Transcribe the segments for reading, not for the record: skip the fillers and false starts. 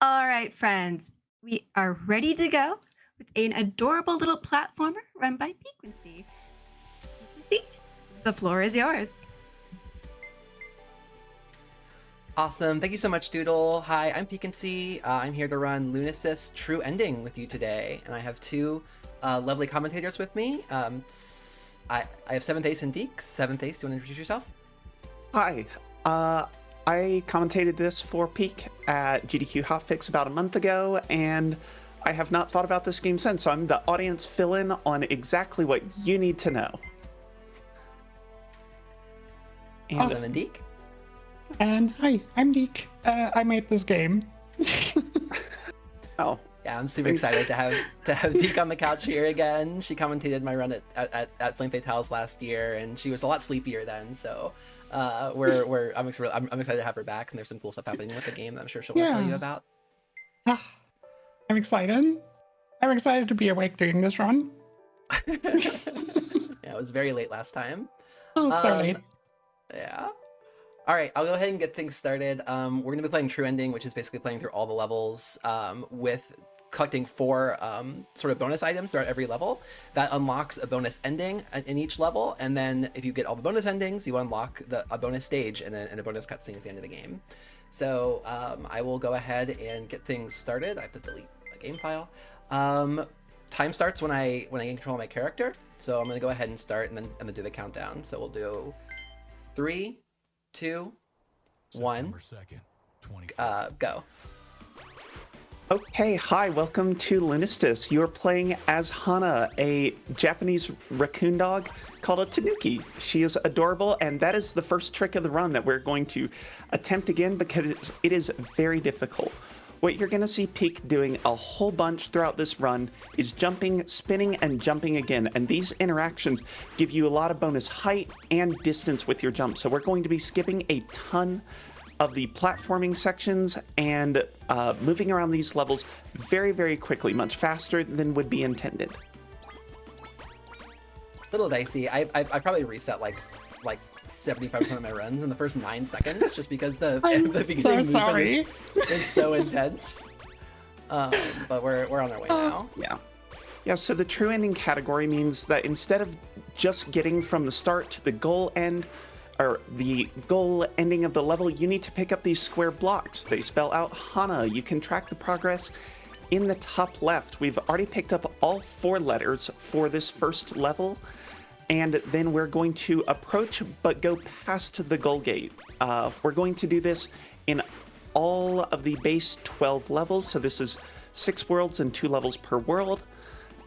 All right, friends, we are ready to go with an adorable little platformer run by Piquancy. Piquancy, the floor is yours. Awesome. Thank you so much, Doodle. Hi, I'm piquancy. I'm here to run Lunistice True Ending with you today. And I have two lovely commentators with me. I have Seventh Ace and Deeks. Seventh Ace, do you want to introduce yourself? Hi, I commentated this for Peak at GDQ Hotfix about a month ago, and I have not thought about this game since, so I'm the audience fill-in on exactly what you need to know. And Awesome. And Deek? And hi, I'm Deek. I made this game. oh, Yeah, I'm super excited to have Deek on the couch here again. She commentated my run at Flame Fatales last year, and she was a lot sleepier then, so I'm excited to have her back, and there's some cool stuff happening with the game that I'm sure she'll want to tell you Yeah. about. Ah, I'm excited. I'm excited to be awake doing this run. Yeah, it was very late last time. Oh, so Um, late. Yeah. All right, I'll go ahead and get things started. We're going to be playing True Ending, which is basically playing through all the levels with collecting four sort of bonus items throughout every level. That unlocks a bonus ending in each level, and then if you get all the bonus endings, you unlock a bonus stage and a bonus cutscene at the end of the game. So I will go ahead and get things started. I have to delete a game file. Time starts when I gain control of my character, so I'm going to go ahead and start and then do the countdown. So we'll do 3, 2, 1, 2nd, go. okay, hi, welcome to Lunistice. You're playing as Hana, a Japanese raccoon dog called a tanuki. She is adorable, and that is the first trick of the run that we're going to attempt again because it is very difficult. What you're going to see Peak doing a whole bunch throughout this run is jumping, spinning, and jumping again. And these interactions give you a lot of bonus height and distance with your jump. So we're going to be skipping a ton of the platforming sections and moving around these levels very, very quickly, much faster than would be intended. Little dicey. I probably reset like 75% of my runs in the first 9 seconds just because the I'm beginning so movement sorry. is so intense. But we're on our way now. Yeah, so the true ending category means that instead of just getting from the start to the goal end, or the goal ending of the level, you need to pick up these square blocks. They spell out Hana. You can track the progress in the top left. We've already picked up all 4 letters for this first level, and then we're going to approach but go past the goal gate. We're going to do this in all of the base 12 levels, so this is 6 worlds and 2 levels per world.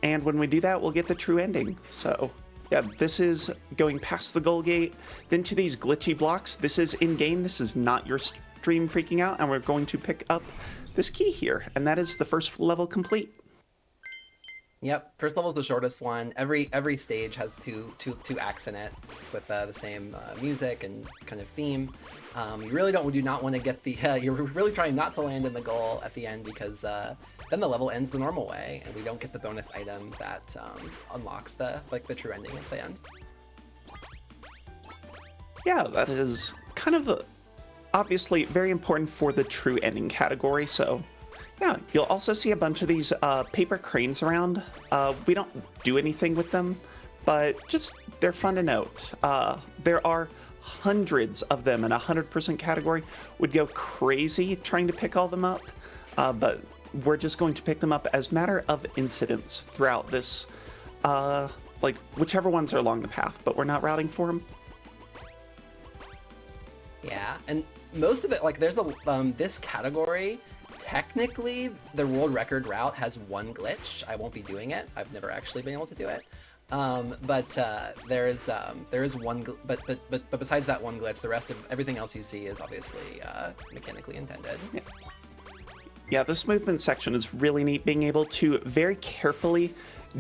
And when we do that, we'll get the true ending. So yeah, this is going past the goal gate, then to these glitchy blocks. This is in-game, this is not your stream freaking out, and we're going to pick up this key here, and that is the first level complete. Yep, first level is the shortest one. Every stage has two acts in it with the same music and kind of theme. You really do not want to get the you're really trying not to land in the goal at the end because then the level ends the normal way and we don't get the bonus item that unlocks the true ending at the end. Yeah, that is kind of obviously very important for the true ending category. So yeah, you'll also see a bunch of these paper cranes around. We don't do anything with them, but just they're fun to note. There are hundreds of them, and 100% category would go crazy trying to pick all them up. But we're just going to pick them up as matter of incidents throughout this, like whichever ones are along the path, but we're not routing for them. Yeah, and most of it, like there's a this category. Technically, the world record route has one glitch. I won't be doing it. I've never actually been able to do it. But there is one. But besides that one glitch, the rest of everything else you see is obviously mechanically intended. Yeah, this movement section is really neat, being able to very carefully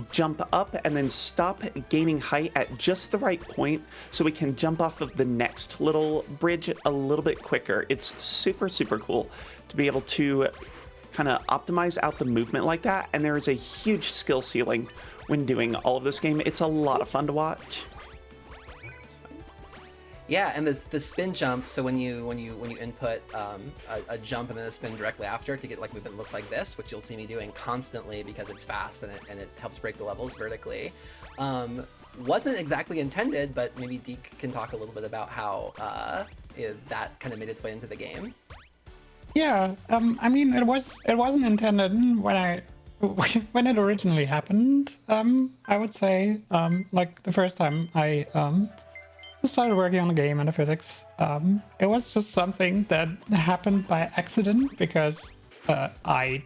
jump up and then stop gaining height at just the right point so we can jump off of the next little bridge a little bit quicker. It's super, super cool to be able to kind of optimize out the movement like that, and there is a huge skill ceiling when doing all of this game. It's a lot of fun to watch. Yeah, and this the spin jump. So when you input a jump and then a spin directly after to get like movement that looks like this, which you'll see me doing constantly because it's fast and it helps break the levels vertically. Wasn't exactly intended, but maybe Deke can talk a little bit about how that kind of made its way into the game. Yeah, I mean, it wasn't intended when when it originally happened. I would say, like the first time I started working on the game and the physics, it was just something that happened by accident because I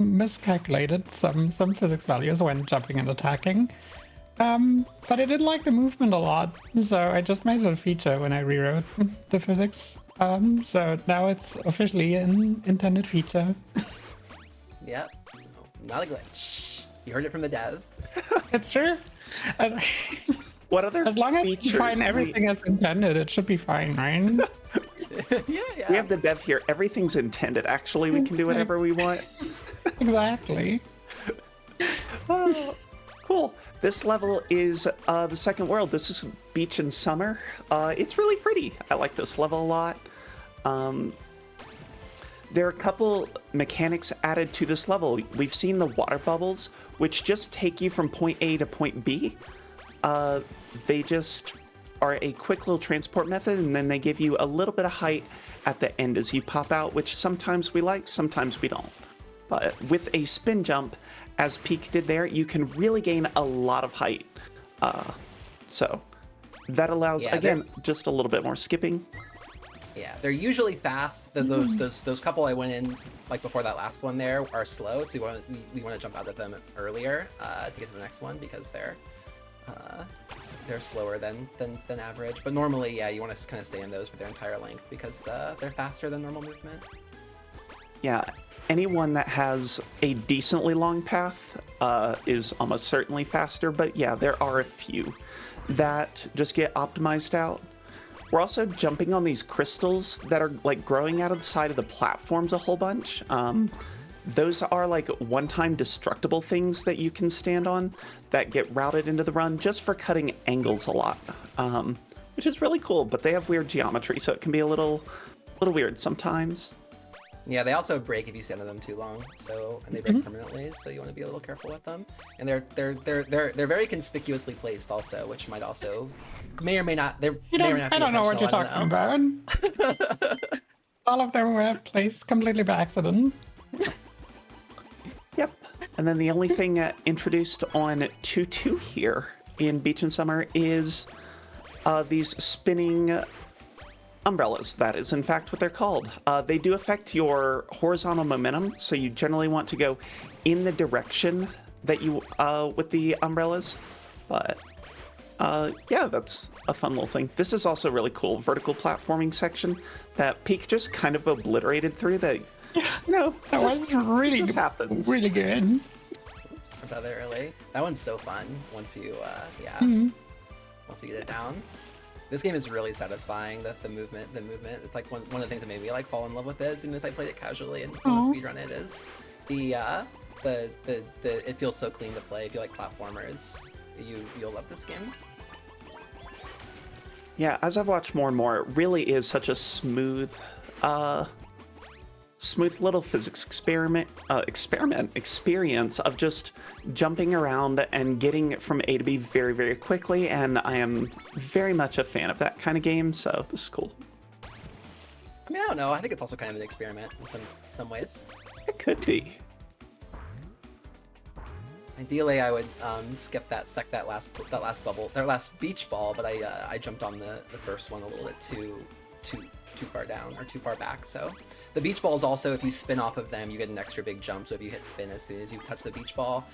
miscalculated some physics values when jumping and attacking. But I did like the movement a lot, so I just made it a feature when I rewrote the physics. So now it's officially an intended feature. Yep, not a glitch. You heard it from the dev. It's true. As, What other as long as features? you find everything as intended, it should be fine, right? Yeah. We have the dev here. Everything's intended. Actually, we can do whatever we want. Exactly. Oh, cool. This level is the second world. This is Beach in Summer. It's really pretty. I like this level a lot. There are a couple mechanics added to this level. We've seen the water bubbles, which just take you from point A to point B. They just are a quick little transport method, and then they give you a little bit of height at the end as you pop out, which sometimes we like, sometimes we don't. But with a spin jump, as Peak did there, you can really gain a lot of height. So that allows, Yeah, again, just a little bit more skipping. Yeah, they're usually fast. Those couple I went in like before that last one there are slow, so we want to jump out of them earlier to get to the next one because they're slower than average. But normally, yeah, you want to kind of stay in those for their entire length because they're faster than normal movement. Yeah, anyone that has a decently long path is almost certainly faster, but yeah, there are a few that just get optimized out. We're also jumping on these crystals that are like growing out of the side of the platforms a whole bunch. Those are like one-time destructible things that you can stand on that get routed into the run just for cutting angles a lot, which is really cool, but they have weird geometry, so it can be a little weird sometimes. Yeah, they also break if you stand on them too long, and they break permanently, so you want to be a little careful with them. And they're very conspicuously placed also, which might also may or may not be I don't know what you're intentional, talking about. All of them were placed completely by accident. Yep. And then the only thing introduced on 2.2 here in Beach and Summer is these spinning umbrellas. That is, in fact, what they're called. They do affect your horizontal momentum, so you generally want to go in the direction that you with the umbrellas. But yeah, that's a fun little thing. This is also really cool vertical platforming section that Peak just kind of obliterated through. That That was really just happens. really good. Oops, I thought that early. That one's so fun once you once you get it down. This game is really satisfying. The movement. It's like one of the things that made me like fall in love with it as soon as I played it casually and speedrun it is the it feels so clean to play. If you like platformers, you'll love this game. Yeah, as I've watched more and more, it really is such a smooth little physics experience of just jumping around and getting from A to B very, very quickly, and I am very much a fan of that kind of game, so this is cool. I mean, I don't know. I think it's also kind of an experiment in some ways. It could be. Ideally, I would skip that last beach ball, but I jumped on the first one a little bit too far down or too far back. So the beach balls also, if you spin off of them, you get an extra big jump. So if you hit spin as soon as you touch the beach ball,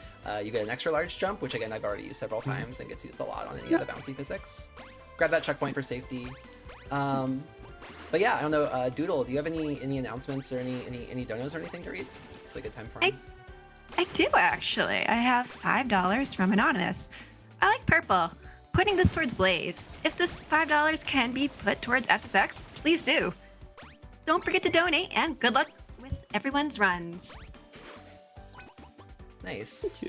you get an extra large jump, which again I've already used several times and gets used a lot on any of the bouncy physics. Grab that checkpoint for safety. But yeah, I don't know. Doodle, do you have any announcements or any donos or anything to read? It's a good time for 'em. I do actually. I have $5 from Anonymous. I like purple. Putting this towards Blaze. If this $5 can be put towards SSX, please do. Don't forget to donate, and good luck with everyone's runs. Nice.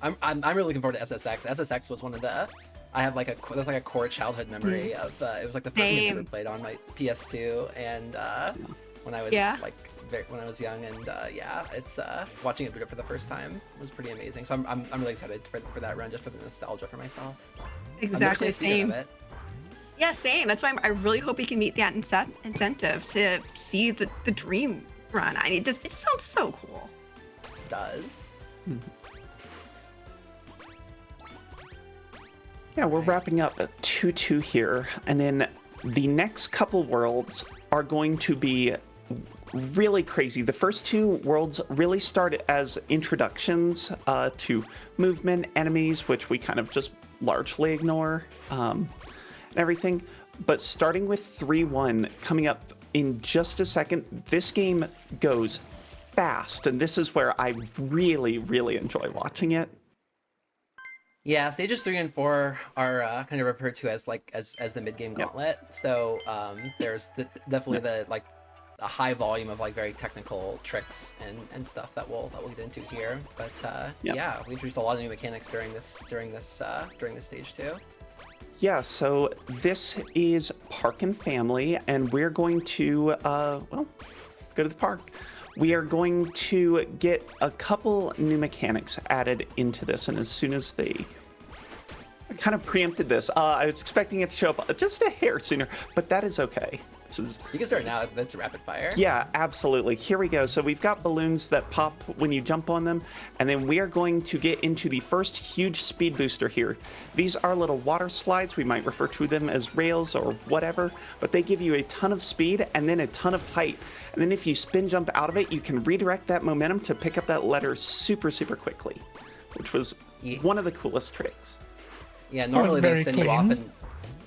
I'm really looking forward to SSX. SSX was one of the I have like that's like a core childhood memory of it was like the first game I ever Same. played on my PS2, and when I was Yeah. like when I was young, and yeah, it's watching it boot up for the first time was pretty amazing. So I'm really excited for that run just for the nostalgia for myself. Exactly I'm same. of it. Yeah, same. That's why I really hope we can meet that incentive to see the dream run. It just sounds so cool. It does. Yeah, we're wrapping up 2-2 here, and then the next couple worlds are going to be really crazy. The first two worlds really start as introductions to movement, enemies, which we kind of just largely ignore, and everything. But starting with 3-1, coming up in just a second, this game goes fast, and this is where I really, really enjoy watching it. Yeah, stages 3 and 4 are kind of referred to as like as the mid game gauntlet. So there's definitely the like a high volume of like very technical tricks and stuff that we'll get into here. But yeah, we introduced a lot of new mechanics during this stage too. Yeah, so this is Park and Family, and we're going to well, go to the park. We are going to get a couple new mechanics added into this, and as soon as I kind of preempted this. I was expecting it to show up just a hair sooner, but that is okay. This is... You can start now. That's rapid fire. Yeah, absolutely. Here we go. So we've got balloons that pop when you jump on them, and then we are going to get into the first huge speed booster here. These are little water slides. We might refer to them as rails or whatever, but they give you a ton of speed and then a ton of height. And then if you spin jump out of it, you can redirect that momentum to pick up that letter super, super quickly, which was one of the coolest tricks. Yeah, normally they send you off clean. and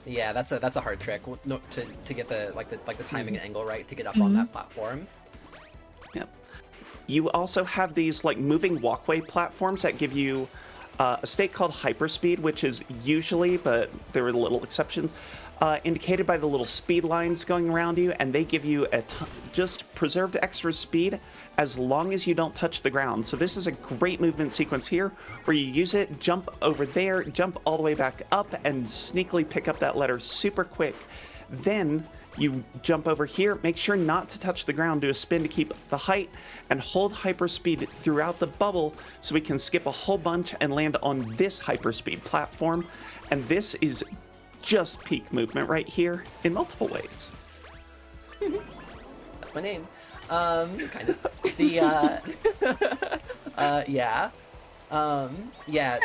yeah, that's a hard trick to get the timing and angle right to get up on that platform. Yep. You also have these like moving walkway platforms that give you a state called hyperspeed, which is usually, but there are little exceptions, indicated by the little speed lines going around you, and they give you just preserved extra speed as long as you don't touch the ground. So this is a great movement sequence here where you use it, jump over there, jump all the way back up, and sneakily pick up that letter super quick. Then you jump over here, make sure not to touch the ground, do a spin to keep the height, and hold hyperspeed throughout the bubble so we can skip a whole bunch and land on this hyperspeed platform. And this is just peak movement right here in multiple ways. That's my name. Kind of. The yeah.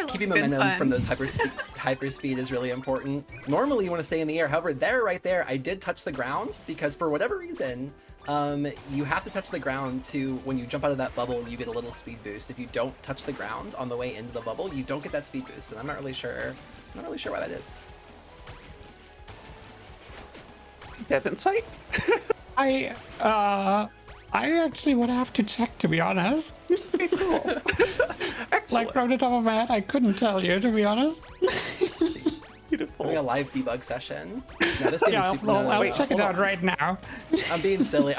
Keeping momentum fun. from those hyperspeed is really important. Normally you want to stay in the air. However, right there, I did touch the ground because for whatever reason, you have to touch the ground to, when you jump out of that bubble, you get a little speed boost. If you don't touch the ground on the way into the bubble, you don't get that speed boost, and I'm not really sure why that is. Dev insight? I actually would have to check, to be honest. Cool. Excellent. Like from the top of my head, I couldn't tell you, to be honest. Beautiful. Having a live debug session. No, this game is Yeah, super. well, I'll wait, check it hold out on. right now. I'm being silly.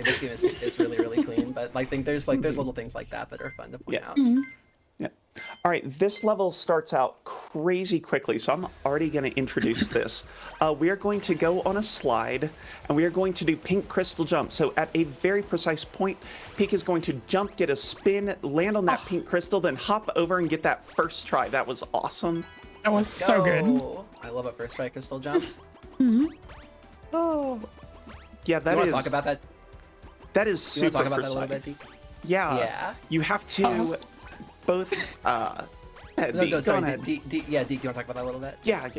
This game is really, really clean. But like, there's little things like that are fun to point out. Yeah. All right, this level starts out crazy quickly, so I'm already going to introduce this. We are going to go on a slide, and we are going to do pink crystal jump. So at a very precise point, Pink is going to jump, get a spin, land on that pink crystal, then hop over and get that first try. That was awesome. That was so good. Go. I love a first try crystal jump. Oh. Yeah, that You want is... to talk about that? That is You want super to talk about that a little bit, precise. Deke? Yeah. You have to both... No, go, sorry, ahead. Deke, do you want to talk about that a little bit? Yeah.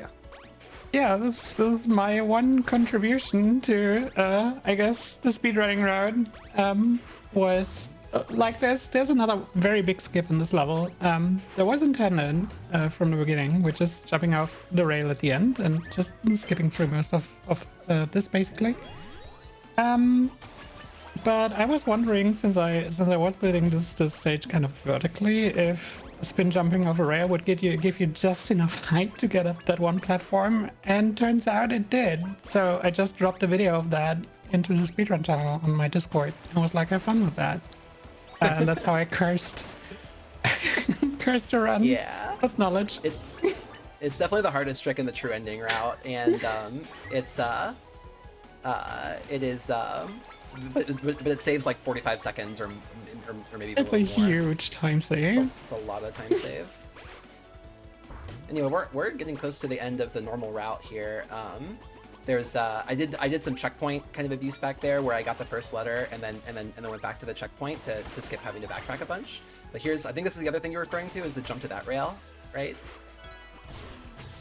Yeah, this is my one contribution to, I guess, the speedrunning road, was, like, there's another very big skip in this level. There was intended from the beginning, which is jumping off the rail at the end and just skipping through most of this, basically. But I was wondering, since I was building this stage kind of vertically, if spin jumping off a rail would give you just enough height to get up that one platform, and turns out it did. So I just dropped a video of that into the speedrun channel on my Discord and was like, have fun with that. And that's how I cursed a run Yeah. with knowledge. It's definitely the hardest trick in the true ending route, and it is, but it saves like 45 seconds or maybe even It's a little more. huge time save. It's a lot of time save. Anyway, we're getting close to the end of the normal route here. There's I did some checkpoint kind of abuse back there where I got the first letter and then went back to the checkpoint to skip having to backtrack a bunch. But I think this is the other thing you're referring to, is the jump to that rail, right?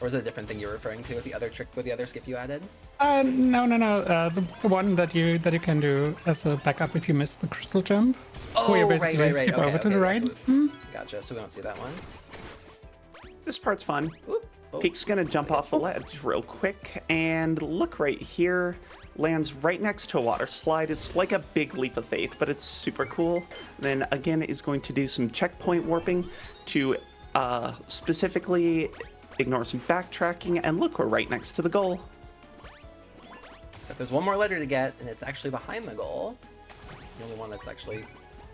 Or is it a different thing you're referring to with the other trick, with the other skip you added? No. The one that you can do as a backup if you miss the crystal jump. Where you Oh, basically right. skip Okay, over to the right. So gotcha. So we don't see that one. This part's fun. Oop. Oh. Peak's gonna jump off a ledge real quick, and look right here. Lands right next to a water slide. It's like a big leap of faith, but it's super cool. Then again, is going to do some checkpoint warping to specifically ignore some backtracking, and look, we're right next to the goal. Except there's one more letter to get, and it's actually behind the goal. The only one that's actually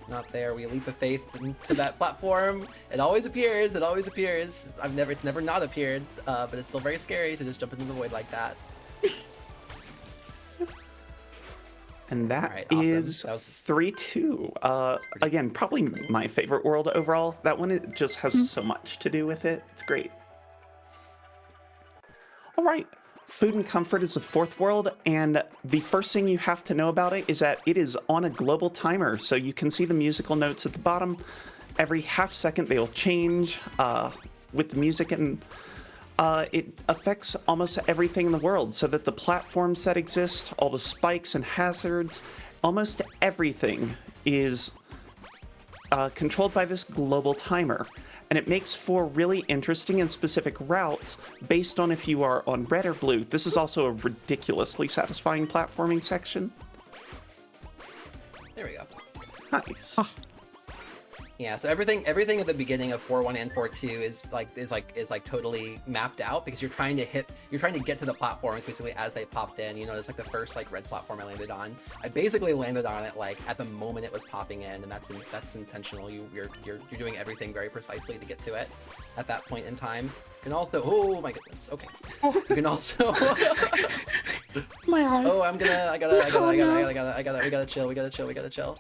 not there. We leap of faith into that platform. It always appears. It always appears. It's never not appeared, but it's still very scary to just jump into the void like that. And that All right, awesome. is That was 3-2. Again, probably my favorite world overall. That one, it just has so much to do with it. It's great. All right. Food and Comfort is the fourth world, and the first thing you have to know about it is that it is on a global timer. So you can see the musical notes at the bottom. Every half second they'll change with the music, and it affects almost everything in the world, so that the platforms that exist, all the spikes and hazards, almost everything is controlled by this global timer. And it makes for really interesting and specific routes based on if you are on red or blue. This is also a ridiculously satisfying platforming section. There we go. Nice. Yeah, so everything at the beginning of 4.1 and 4.2 is totally mapped out, because you're trying to get to the platforms basically as they popped in. You know, it's like the first like red platform I landed on. I basically landed on it like at the moment it was popping in, and that's intentional. You're doing everything very precisely to get to it at that point in time. You can also, oh my goodness, okay. You can also My heart. oh, I gotta chill.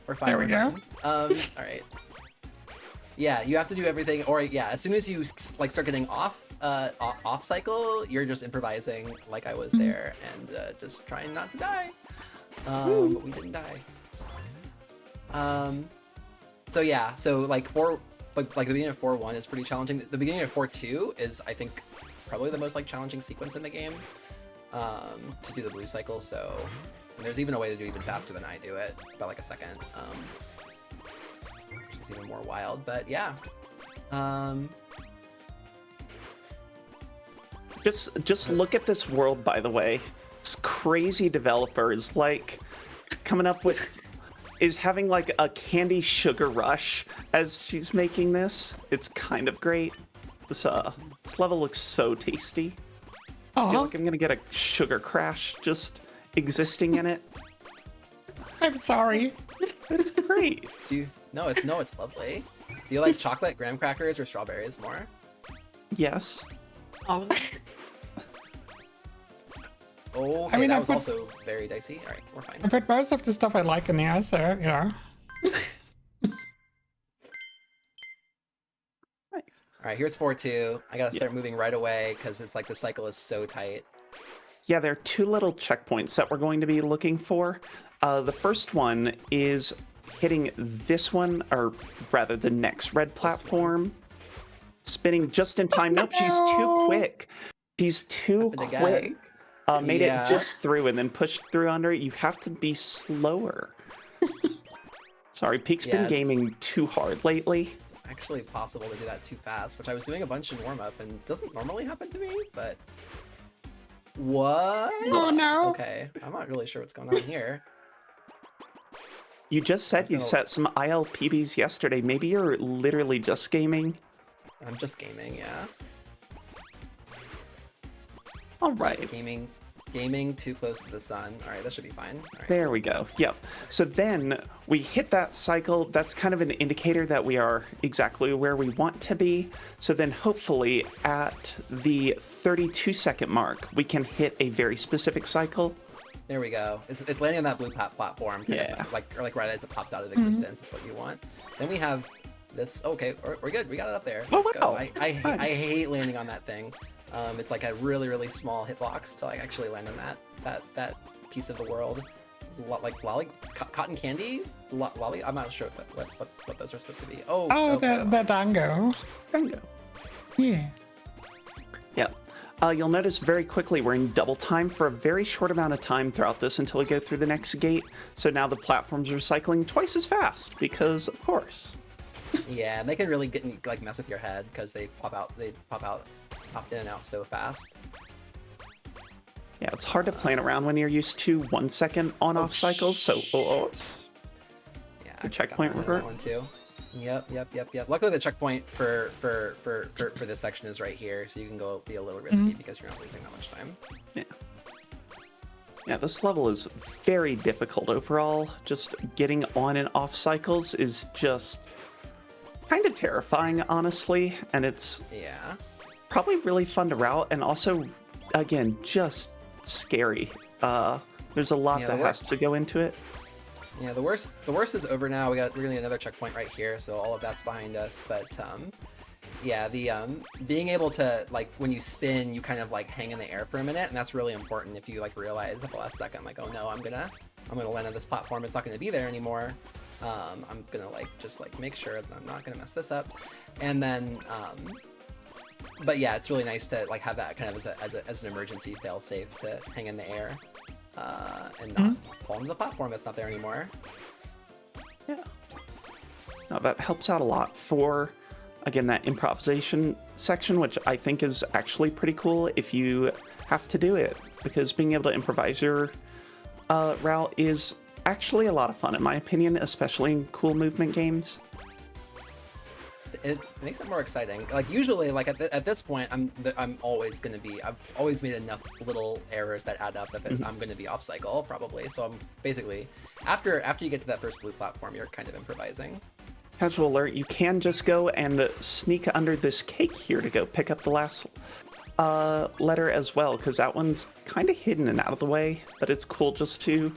We're fine. There we go. All right. Yeah, you have to do everything, or yeah, as soon as you like start getting off cycle, you're just improvising like I was there and just trying not to die. But we didn't die. So yeah, so like the beginning of 4.1 is pretty challenging. The beginning of 4.2 is, I think, probably the most like challenging sequence in the game to do the blue cycle. So and there's even a way to do even faster than I do it, about like a second. Which is even more wild, but yeah. Just look at this world, by the way. This crazy developer is like coming up with, is having like a candy sugar rush as she's making this. It's kind of great. This level looks so tasty. I feel like I'm gonna get a sugar crash just existing in it. I'm sorry. It's great. It's lovely. Do you like chocolate, graham crackers, or strawberries more? Yes. Oh, Oh, I mean, that I was put- also very dicey. All right, we're fine. I put most of the stuff I like in there, so you know. Nice. All right, here's 4.2. I gotta start moving right away because it's like the cycle is so tight. Yeah, there are two little checkpoints that we're going to be looking for. The first one is hitting this one, or rather the next red platform. Spinning just in time. Nope, she's too quick. She's too Happened again. quick. Made Yeah. it just through and then pushed through under it. You have to be slower. Sorry, Peak's Yeah, been it's- gaming too hard lately. Actually possible to do that too fast, which I was doing a bunch in warm-up and doesn't normally happen to me, but... What? Oh, no. Okay, I'm not really sure what's going on here. You just said you No. set some ILPBs yesterday. Maybe you're literally just gaming. I'm just gaming, yeah. All right. Gaming gaming too close to the sun. All right, that should be fine. All right. There we go. Yep. So then we hit that cycle. That's kind of an indicator that we are exactly where we want to be. So then hopefully at the 32-second mark, we can hit a very specific cycle. There we go. It's landing on that blue platform. Yeah. Like right as it pops out of existence is what you want. Then we have this. Okay, we're good. We got it up there. Oh, Let's go. wow. I hate landing on that thing. It's like a really, really small hitbox to like actually land on that piece of the world. Like cotton candy? Lolly? I'm not sure what those are supposed to be. Oh, okay. the dango. Bingo. Yeah. Yep. You'll notice very quickly we're in double time for a very short amount of time throughout this until we go through the next gate. So now the platforms are cycling twice as fast because, of course. Yeah, and they can really like mess with your head because they pop in and out so fast. Yeah, it's hard to plan around when you're used to 1 second on-off cycles. So, Yeah, the checkpoint got that revert. one too. Yep. Luckily, the checkpoint for this section is right here, so you can go be a little risky because you're not losing that much time. Yeah, this level is very difficult overall. Just getting on and off cycles is just kind of terrifying, honestly, and it's probably really fun to route, and also, again, just scary. There's a lot that has to go into it. Yeah, the worst is over now. We're gonna need another checkpoint right here, so all of that's behind us. But yeah, the being able to, like, when you spin, you kind of like hang in the air for a minute, and that's really important. If you like realize at the last second, like, oh no, I'm gonna land on this platform. It's not gonna be there anymore. I'm gonna just make sure that I'm not gonna mess this up, and then but yeah, it's really nice to like have that kind of as an emergency fail safe to hang in the air and not fall into the platform that's not there anymore. Yeah. No, that helps out a lot for, again, that improvisation section, which I think is actually pretty cool if you have to do it, because being able to improvise your route is actually a lot of fun, in my opinion, especially in cool movement games. It makes it more exciting. Like usually, like at this point, I'm always gonna be. I've always made enough little errors that add up that I'm gonna be off cycle probably. So I'm basically after you get to that first blue platform, you're kind of improvising. Casual alert: you can just go and sneak under this cake here to go pick up the last letter as well, because that one's kind of hidden and out of the way. But it's cool just to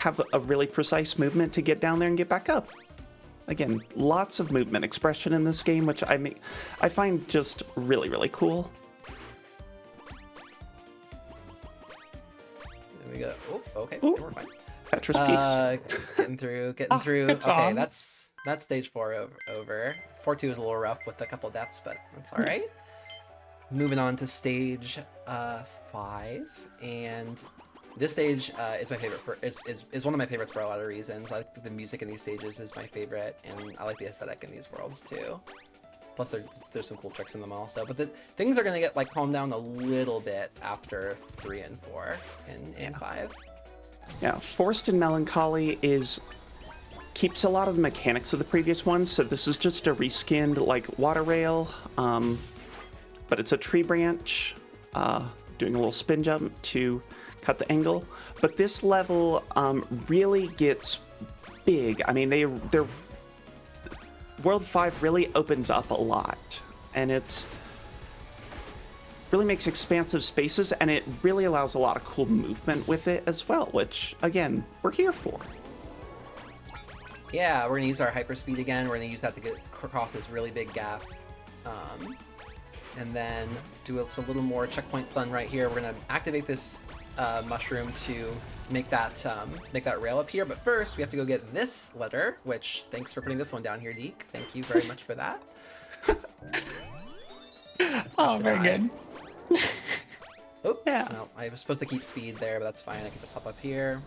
have a really precise movement to get down there and get back up. Again, lots of movement expression in this game, which I find just really, really cool. There we go. Oh, okay. Ooh. We're fine. Tetris piece. Getting through. good job. Okay, that's stage 4 over. 4-2 is a little rough with a couple deaths, but that's all right. Moving on to stage 5, and this stage is my favorite is one of my favorites for a lot of reasons. I like the music in these stages is my favorite, and I like the aesthetic in these worlds too. Plus there's some cool tricks in them also. But the things are gonna get like calmed down a little bit after 3 and 4 and 5. Yeah, Forced and Melancholy keeps a lot of the mechanics of the previous ones, so this is just a reskinned like water rail, but it's a tree branch, doing a little spin jump to cut the angle. But this level really gets big. I mean, they're World 5 really opens up a lot, and it's really makes expansive spaces, and it really allows a lot of cool movement with it as well, which again, we're here for. Yeah, we're gonna use our hyperspeed again. We're gonna use that to get across this really big gap. And then do a little more checkpoint fun right here. We're gonna activate this mushroom to make that rail up here. But first, we have to go get this letter, which thanks for putting this one down here, Deke. Thank you very much for that. Oh, very good. Oh, Yeah. no, I was supposed to keep speed there, but that's fine. I can just hop up here.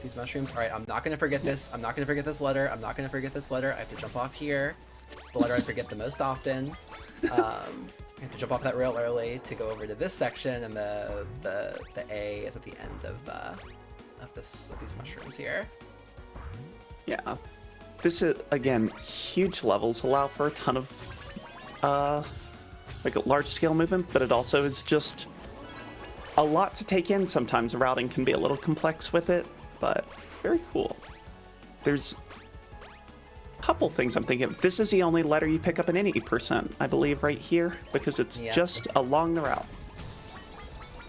These mushrooms. All right, I'm not gonna forget this. I'm not gonna forget this letter. I'm not gonna forget this letter. I have to jump off here. It's the letter I forget the most often. I have to jump off that rail early to go over to this section, and the A is at the end of these mushrooms here. Yeah, this is again huge levels allow for a ton of like a large scale movement, but it also is just a lot to take in. Sometimes routing can be a little complex with it, but it's very cool. There's a couple things I'm thinking. This is the only letter you pick up in any percent, I believe, right here, because it's just along the route.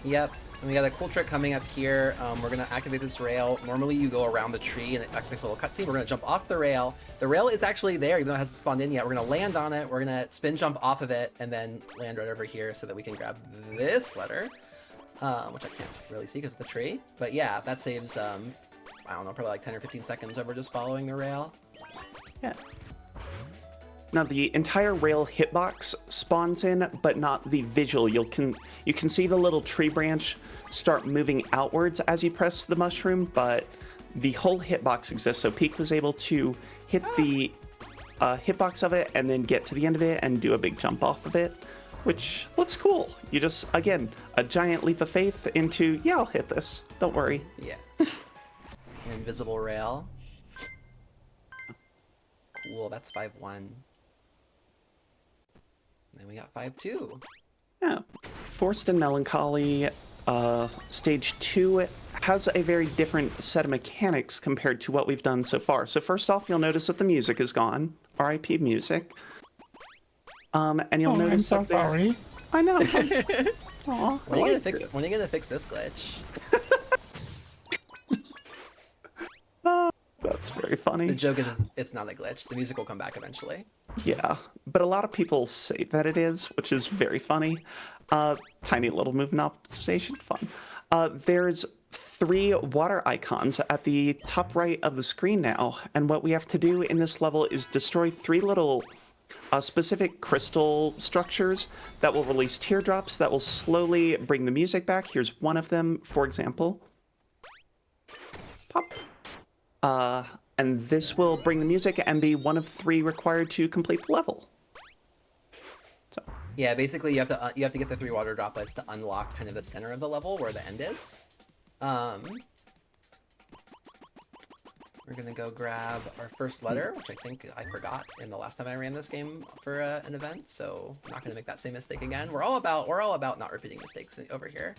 Yep. And we got a cool trick coming up here. We're going to activate this rail. Normally you go around the tree and it activates a little cutscene. We're going to jump off the rail. The rail is actually there, even though it hasn't spawned in yet. We're going to land on it. We're going to spin jump off of it and then land right over here so that we can grab this letter, which I can't really see because of the tree. But yeah, that saves, I don't know, probably like 10 or 15 seconds over just following the rail. Yeah. Now the entire rail hitbox spawns in, but not the visual. You can see the little tree branch start moving outwards as you press the mushroom, but the whole hitbox exists. So Peak was able to hit the hitbox of it and then get to the end of it and do a big jump off of it, which looks cool. You just, again, a giant leap of faith into, yeah, I'll hit this. Don't worry. Yeah. Invisible rail. Cool, that's 5-1. Then we got 5-2. Yeah. Forced and Melancholy, Stage 2 has a very different set of mechanics compared to what we've done so far. So first off, you'll notice that the music is gone. R.I.P. music. And you'll notice I'm so that sorry. I know. Aw, When are you gonna fix this glitch? That's very funny. The joke is it's not a glitch. The music will come back eventually. Yeah, but a lot of people say that it is, which is very funny. Tiny little movement optimization, fun. There's 3 water icons at the top right of the screen now, and what we have to do in this level is destroy 3 little specific crystal structures that will release teardrops that will slowly bring the music back. Here's one of them, for example. Pop. And this will bring the music and be one of 3 required to complete the level. So. Yeah, basically you have to get the 3 water droplets to unlock kind of the center of the level where the end is. We're gonna go grab our first letter, which I think I forgot in the last time I ran this game for an event, so I'm not gonna make that same mistake again. We're all about not repeating mistakes over here.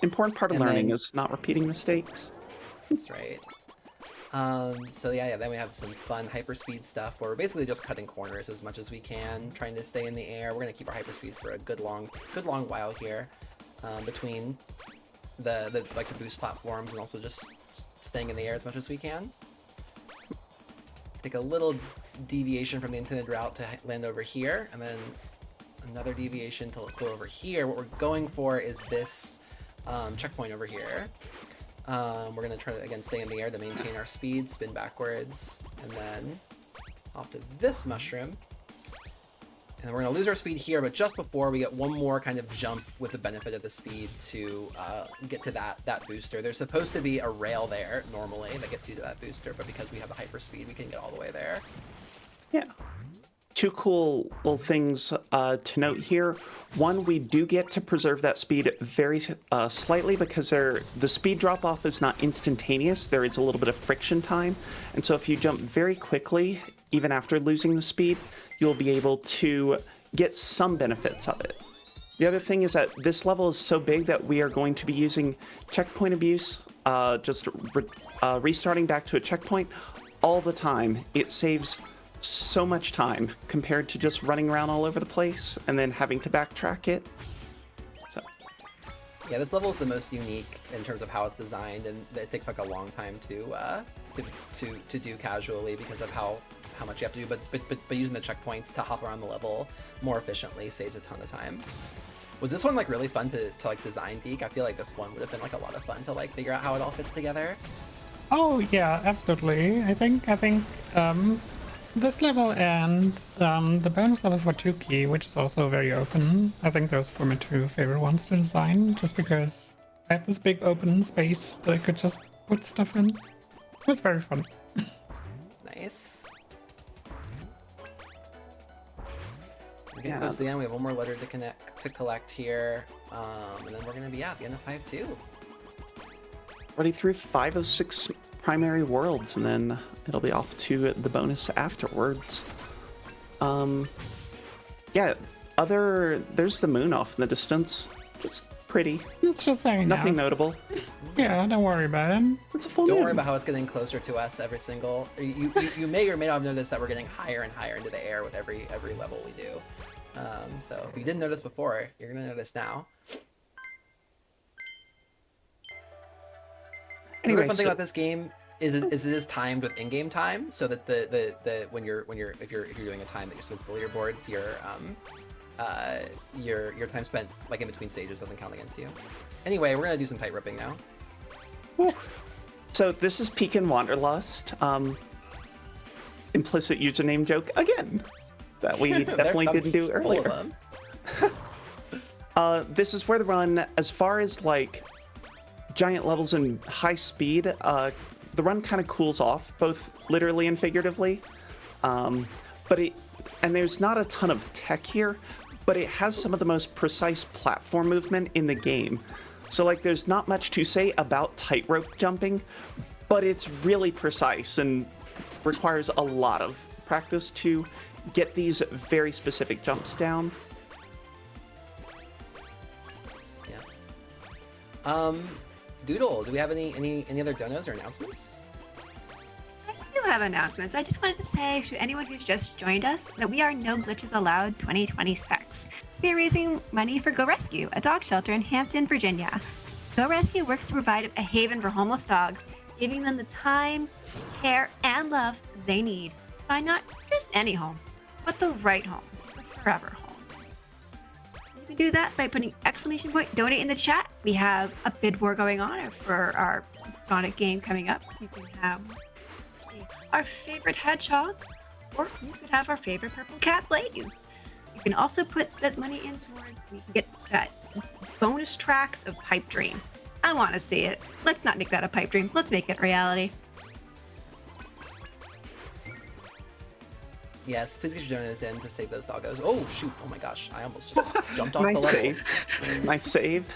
Important part of learning is not repeating mistakes. That's right. So yeah, then we have some fun hyperspeed stuff where we're basically just cutting corners as much as we can, trying to stay in the air. We're gonna keep our hyperspeed for a good long while here, between the boost platforms and also just staying in the air as much as we can. Take a little deviation from the intended route to land over here, and then another deviation to go over here. What we're going for is this checkpoint over here. We're going to try to, again, stay in the air to maintain our speed, spin backwards, and then off to this mushroom. And then we're going to lose our speed here, but just before we get one more kind of jump with the benefit of the speed to get to that booster. There's supposed to be a rail there, normally, that gets you to that booster, but because we have the hyperspeed, we can get all the way there. Yeah. 2 cool little things to note here. One, we do get to preserve that speed very slightly because the speed drop-off is not instantaneous. There is a little bit of friction time. And so if you jump very quickly, even after losing the speed, you'll be able to get some benefits of it. The other thing is that this level is so big that we are going to be using checkpoint abuse, restarting back to a checkpoint all the time. It saves so much time compared to just running around all over the place and then having to backtrack it. So yeah, this level is the most unique in terms of how it's designed, and it takes like a long time to do casually because of how much you have to do. But using the checkpoints to hop around the level more efficiently saves a ton of time. Was this one like really fun to like design, Deke? I feel like this one would have been like a lot of fun to like figure out how it all fits together. Oh yeah, absolutely. I think this level and the bonus level for Tuki, which is also very open. I think those were my 2 favorite ones to design, just because I had this big open space that I could just put stuff in. It was very fun. Nice. We're getting close to the end. We have one more letter to collect here, and then we're gonna be at the end of 5-2. already through 5 of 6 primary worlds, and then it'll be off to the bonus afterwards. Yeah, there's the moon off in the distance. Just pretty. It's just hanging Nothing out. notable. Yeah, don't worry about him. It's a full Don't moon. worry about how it's getting closer to us every single. You may or may not have noticed that we're getting higher and higher into the air with every level we do. So if you didn't notice before, you're gonna notice now. The Anyway, fun thing so- about this game is it is timed with in-game time, so that the when you're if you're doing a time that you're supposed to leaderboards, your time spent like in between stages doesn't count against you. Anyway, we're gonna do some tight ripping now. Whew. So this is Peak and Wanderlust. Implicit username joke again that we definitely didn't do Full of earlier. them. This is where the run, as far as like giant levels and high speed, the run kind of cools off, both literally and figuratively. And there's not a ton of tech here, but it has some of the most precise platform movement in the game. So like there's not much to say about tightrope jumping, but it's really precise and requires a lot of practice to get these very specific jumps down. Yeah. Doodle, do we have any other donos or announcements? I do have announcements. I just wanted to say to anyone who's just joined us that we are No Glitches Allowed 2026. We are raising money for Go Rescue, a dog shelter in Hampton, Virginia. Go Rescue works to provide a haven for homeless dogs, giving them the time, care, and love they need to find not just any home, but the right home, the forever home. You can do that by putting ! donate in the chat. We have a bid war going on for our Sonic game coming up. You can have our favorite hedgehog, or you could have our favorite purple cat, Blaze. You can also put that money in towards, we can get that bonus tracks of Pipe Dream. I want to see it. Let's not make that a pipe dream. Let's make it reality. Yes, please get your donos in to save those doggos. Oh shoot! Oh my gosh! I almost just jumped off Nice the level. save. Nice save.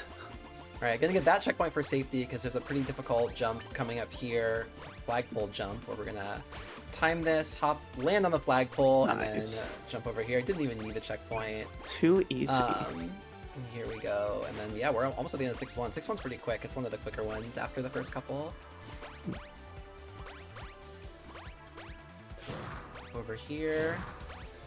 All right, gonna get that checkpoint for safety because there's a pretty difficult jump coming up here, flagpole jump, where we're gonna time this, land on the flagpole, and then Nice. jump over here. Didn't even need the checkpoint. Too easy. And here we go, and then yeah, we're almost at the end of 6-1. 6-1's pretty quick. It's one of the quicker ones after the first couple. Over here,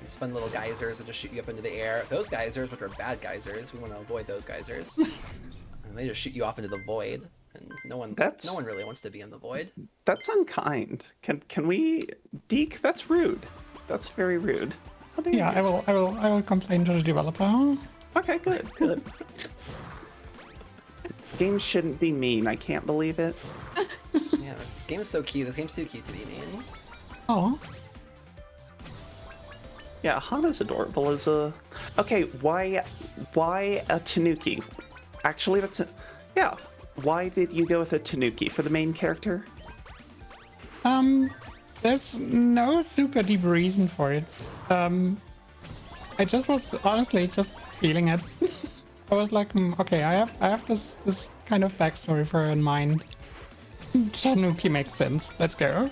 these fun little geysers that just shoot you up into the air. Those geysers, which are bad geysers, we want to avoid those geysers. And they just shoot you off into the void, and no one really wants to be in the void. That's unkind. Can we, Deke? That's rude. That's very rude. How dare Yeah, you? I will complain to the developer. Okay, good. Games shouldn't be mean. I can't believe it. Yeah, this game is so cute. This game's too cute to be mean. Oh, Yeah, Hana's adorable as a... Okay, why a Tanuki? Actually, yeah. Why did you go with a Tanuki for the main character? there's no super deep reason for it. I just was honestly just feeling it. I was like, okay, I have this kind of backstory for her in mind. Tanuki makes sense. Let's go.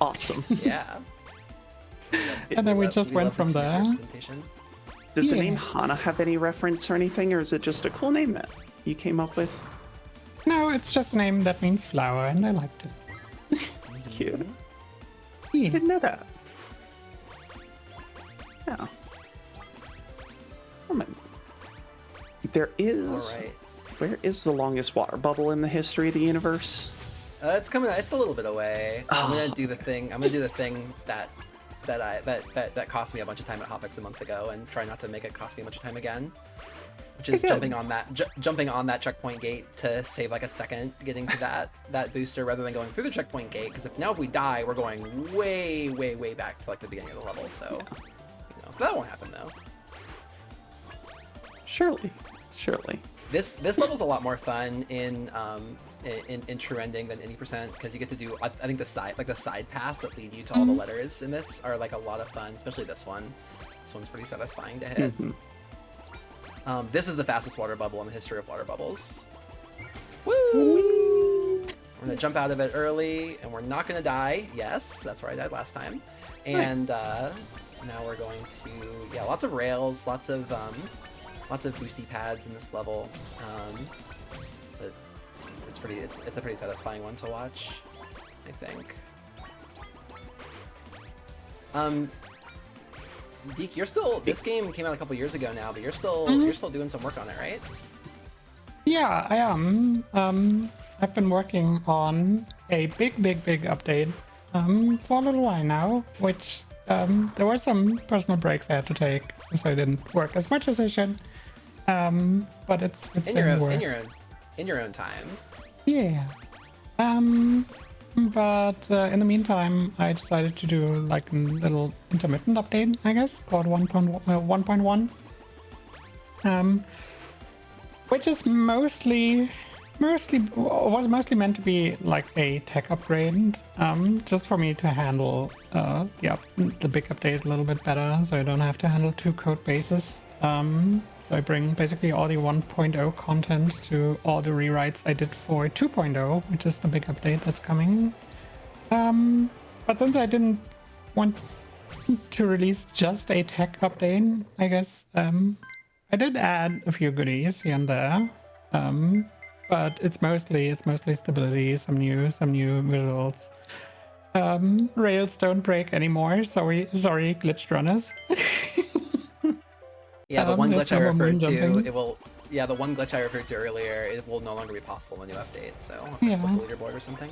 Awesome. Yeah. And then we love- just we went love from this there. representation. Does the Yeah. name Hana have any reference or anything, or is it just a cool name that you came up with? No, it's just a name that means flower, and I liked it. It's cute. Yeah. Didn't know that. Yeah. Oh, man. There is... All right. Where is the longest water bubble in the history of the universe? It's coming. It's a little bit away. I'm gonna Oh. do the thing. I'm gonna do the thing that cost me a bunch of time at Hotfix a month ago, and try not to make it cost me a bunch of time again. Which is Okay, good. jumping on that checkpoint gate to save like a second getting to that booster rather than going through the checkpoint gate. Because if we die, we're going way back to like the beginning of the level. So that won't happen though. Surely. This level's a lot more fun in true ending than any percent because you get to do I think the side paths that lead you to all the letters in this are like a lot of fun, especially this one. This one's pretty satisfying to hit. This is the fastest water bubble in the history of water bubbles. Woo! We're gonna jump out of it early, and we're not gonna die. Yes, that's where I died last time. And now we're going to lots of rails, lots of Lots of boosty pads in this level. But it's a pretty satisfying one to watch, I think. Deke, you're still, this game came out a couple years ago now, but you're still doing some work on it, right? Yeah, I am. I've been working on a big update for a little while now, which there were some personal breaks I had to take, so I didn't work as much as I should. But it's in your own time. Yeah. But in the meantime, I decided to do like a little intermittent update, I guess, called 1.1. Which is mostly meant to be like a tech upgrade, just for me to handle the big update a little bit better, so I don't have to handle 2 code bases. So I bring basically all the 1.0 content to all the rewrites I did for 2.0, which is the big update that's coming. But since I didn't want to release just a tech update, I guess, I did add a few goodies here and there. But it's mostly stability, some new visuals. Rails don't break anymore. Sorry, glitched runners. Yeah, the one glitch I referred to, jumping. the one glitch I referred to earlier, it will no longer be possible in the new update, so I'll have to split the leaderboard or something.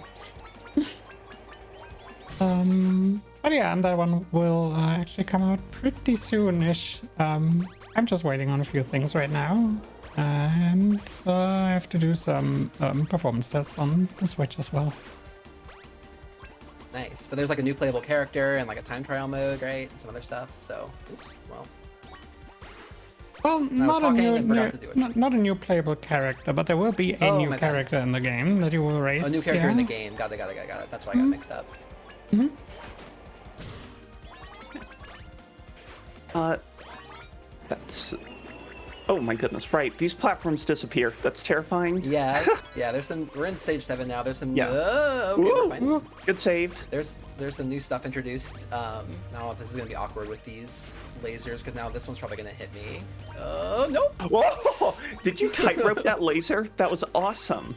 But yeah, and that one will actually come out pretty soon-ish. I'm just waiting on a few things right now. And I have to do some performance tests on the Switch as well. Nice, but there's like a new playable character and like a time trial mode, right? And some other stuff, so, oops, well. Well, not a new playable character, but there will be a new character in the game that you will race. A new character in the game. Got it. That's why I got mixed up. That's... Oh my goodness, right. These platforms disappear. That's terrifying. Yeah, there's some... We're in stage 7 now. There's some... Yeah. Okay, we're fine. Good save. There's some new stuff introduced. I don't know if this is going to be awkward with these lasers, because now this one's probably going to hit me. Oh, nope. Whoa! Did you tightrope that laser? That was awesome.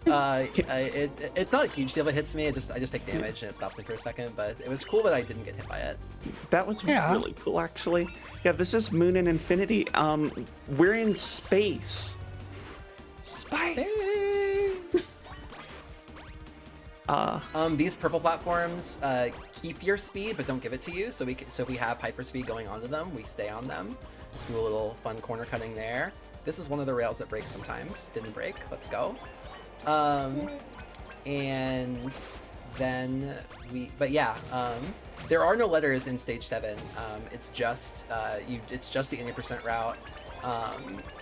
It's not a huge deal if it hits me. I just take damage and it stops me for a second, but it was cool that I didn't get hit by it. That was really cool, actually. Yeah, this is Moon and Infinity. We're in space. These purple platforms keep your speed, but don't give it to you. So if we have hyperspeed going onto them, we stay on them. Do a little fun corner cutting there. This is one of the rails that breaks sometimes. Didn't break. Let's go. And then there are no letters in stage 7. It's just the in-your% route.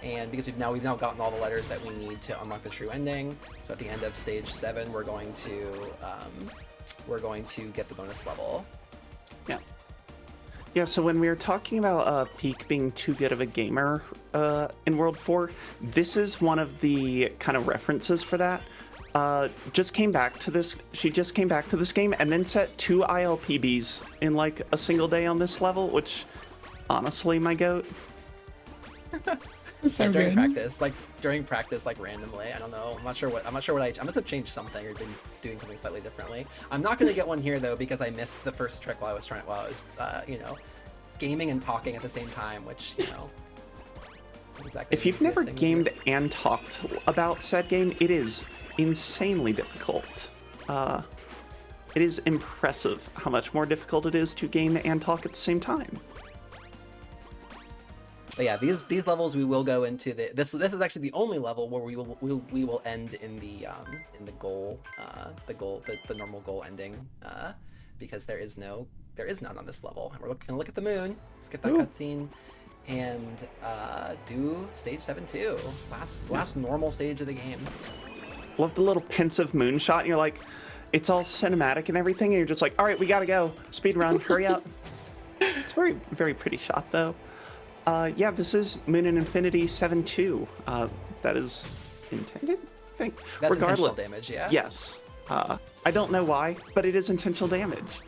And because we've now gotten all the letters that we need to unlock the true ending. So at the end of stage 7, we're going to get the bonus level. Yeah. Yeah, so when we were talking about Peak being too good of a gamer in World 4, this is one of the kind of references for that. She just came back to this game and then set 2 ILPBs in like a single day on this level, which honestly, my goat. So during practice, like randomly. I don't know. I'm not sure what I must have changed something or been doing something slightly differently. I'm not gonna get one here though because I missed the first trick while I was gaming and talking at the same time, which exactly. If you've never gamed and talked about said game, it is insanely difficult. It is impressive how much more difficult it is to game and talk at the same time. But yeah, these levels we will go into this is actually the only level where we will end in the goal the normal goal ending because there is none on this level. And we're gonna look at the moon, skip that cutscene, and do stage 7 too. Last normal stage of the game. Love the little pensive moonshot, and you're like, it's all cinematic and everything, and you're just like, all right, we gotta go. Speed run, hurry up. It's a very, very pretty shot though. Yeah, this is Moon and Infinity 7-2. That is intended, I think. That's regardless, intentional damage, yeah? Yes. I don't know why, but it is intentional damage.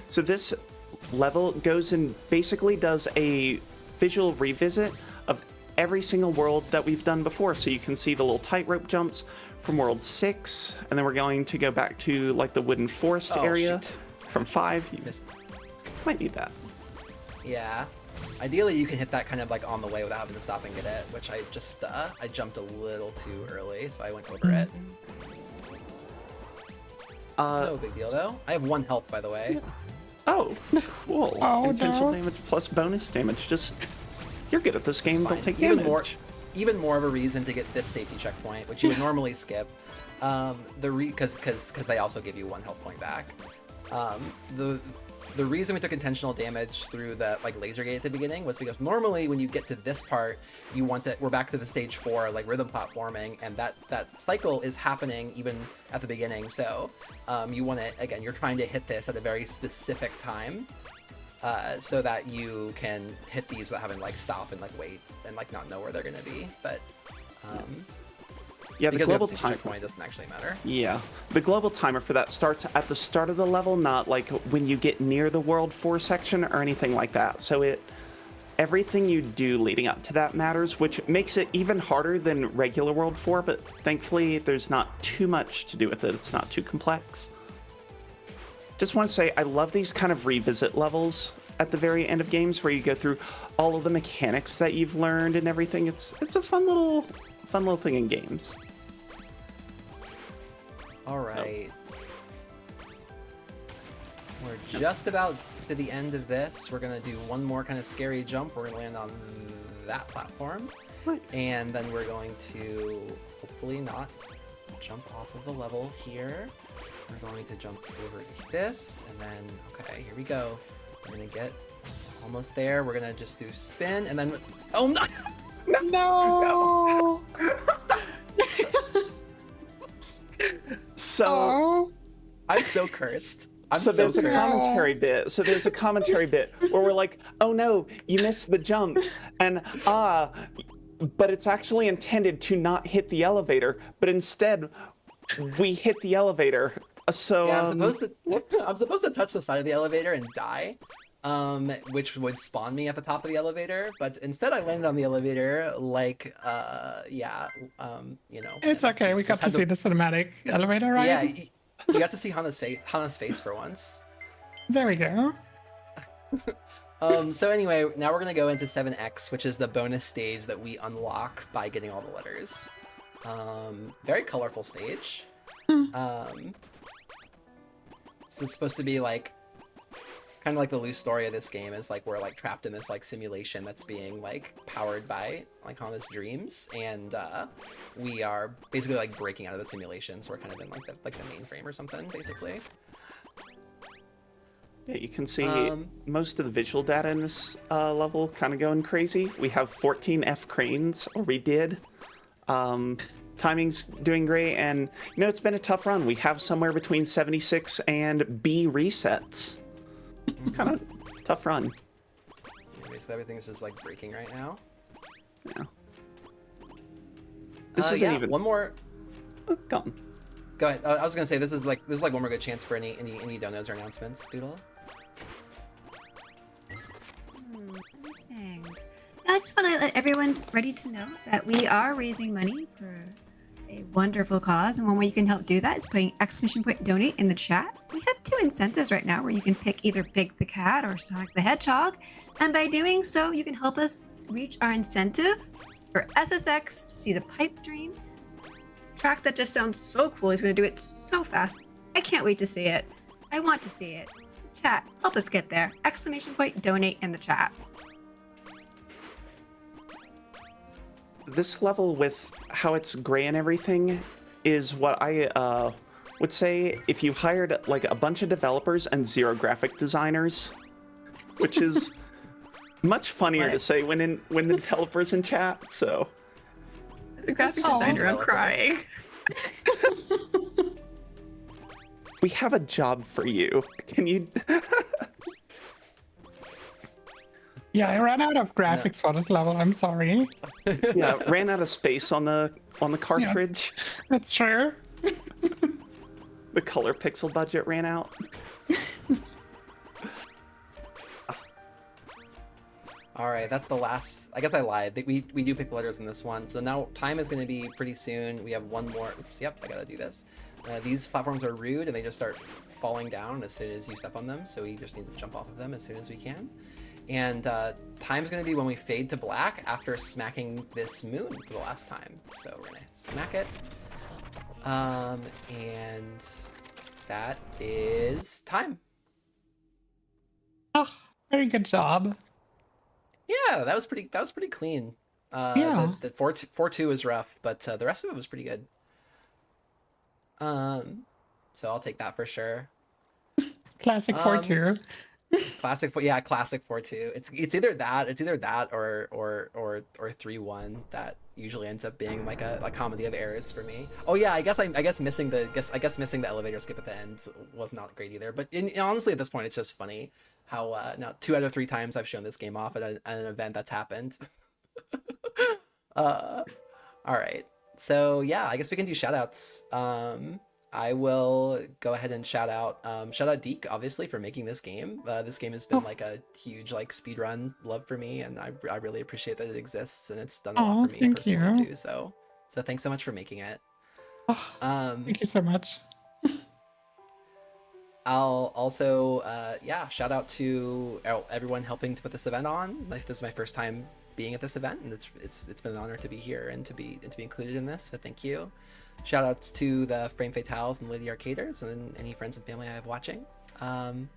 So this level goes and basically does a visual revisit of every single world that we've done before. So you can see the little tightrope jumps from World 6, and then we're going to go back to like the wooden forest Oh, area shoot. from 5. You Missed. might need that. Yeah. Ideally, you can hit that kind of like on the way without having to stop and get it, which I just, I jumped a little too early, so I went over it. No big deal, though. I have 1 health, by the way. Oh, cool. Oh, Intentional no. damage plus bonus damage. Just, you're good at this game. It's They'll fine. take even damage. Even more of a reason to get this safety checkpoint, which you would normally skip. Because they also give you 1 health point back. The reason we took intentional damage through the like laser gate at the beginning was because normally when you get to this part, you want to, we're back to the stage 4 like rhythm platforming, and that cycle is happening even at the beginning. So you want to, again, you're trying to hit this at a very specific time, so that you can hit these without having to like stop and like wait and like not know where they're gonna be. But Yeah, the because global the time. point doesn't actually matter. Yeah, the global timer for that starts at the start of the level, not like when you get near the World 4 section or anything like that. So everything you do leading up to that matters, which makes it even harder than regular World 4, but thankfully there's not too much to do with it. It's not too complex. Just want to say, I love these kind of revisit levels at the very end of games where you go through all of the mechanics that you've learned and everything. It's a fun little thing in games. All right. We're just about to the end of this. We're gonna do one more kind of scary jump. We're gonna land on that platform. Nice. And then we're going to hopefully not jump off of the level here. We're going to jump over this, and then, okay, here we go. We're gonna get almost there. We're gonna just do spin, and then, oh no! No. So Oh. I'm so cursed. I'm so so there's a cursed. commentary bit. So there's a commentary bit where we're like, "Oh no, you missed the jump," and but it's actually intended to not hit the elevator, but instead we hit the elevator. So Yeah, I'm supposed to touch the side of the elevator and die, which would spawn me at the top of the elevator. But instead, I landed on the elevator. Like, yeah, you know. It's okay. We got just to had see the cinematic elevator, right? Yeah, you got to see Hana's face for once. There we go. So anyway, now we're gonna go into 7X, which is the bonus stage that we unlock by getting all the letters. Very colorful stage. So it's supposed to be like kind of like the loose story of this game is like we're like trapped in this like simulation that's being like powered by like Hana's dreams, and we are basically like breaking out of the simulation. So we're kind of in like the mainframe or something, basically. yeah, you can see most of the visual data in this level kind of going crazy. We have 14 F cranes, or we did. Timing's doing great, and you know it's been a tough run. We have somewhere between 76 and B resets. Kind of tough run. Yeah, basically everything is just like breaking right now. Yeah. This isn't yeah, even. one more. Oh, go on. Go ahead. I was gonna say this is like one more good chance for any donos or announcements, Doodle. Thing. I just want to let everyone ready to know that we are raising money for a wonderful cause, and one way you can help do that is putting !donate in the chat. We have 2 incentives right now where you can pick either Big the Cat or Sonic the Hedgehog, and by doing so, you can help us reach our incentive for SSX to see the pipe dream. Track that just sounds so cool. He's going to do it so fast. I can't wait to see it. I want to see it. So chat, help us get there. !donate in the chat. This level, with how it's gray and everything, is what I would say if you hired like a bunch of developers and 0 graphic designers, which is much funnier to say when the developer's in chat. So As a graphic Oh. designer, I'm crying. we have a job for you. Can you? Yeah, I ran out of graphics for this level. I'm sorry. Yeah, ran out of space on the cartridge. That's true. The color pixel budget ran out. All right, that's the last. I guess I lied. We do pick letters in this one. So now time is going to be pretty soon. We have one more. Oops, yep, I gotta do this. These platforms are rude and they just start falling down as soon as you step on them. So we just need to jump off of them as soon as we can. And time's going to be when we fade to black after smacking this moon for the last time. So we're going to smack it. And that is time. Oh, very good job. Yeah, that was pretty clean. Yeah. The 4-2 is rough, but the rest of it was pretty good. So I'll take that for sure. Classic 4-2. Classic 4-2. It's either that or 3-1 that usually ends up being like a comedy of errors for me. Oh yeah, I guess missing the elevator skip at the end was not great either. But honestly, at this point, it's just funny how now 2 out of 3 times I've shown this game off at an event that's happened. All right. So yeah, I guess we can do shoutouts. I will go ahead and shout out Deke, obviously, for making this game. This game has been like a huge like speedrun love for me, and I really appreciate that it exists, and it's done a lot Oh, for me thank personally you. too. So thanks so much for making it. Oh, thank you so much. I'll also shout out to everyone helping to put this event on. Like, this is my first time being at this event, and it's been an honor to be here and to be included in this. So thank you. Shout outs to the Frame Fatales and Lady Arcaders and any friends and family I have watching. And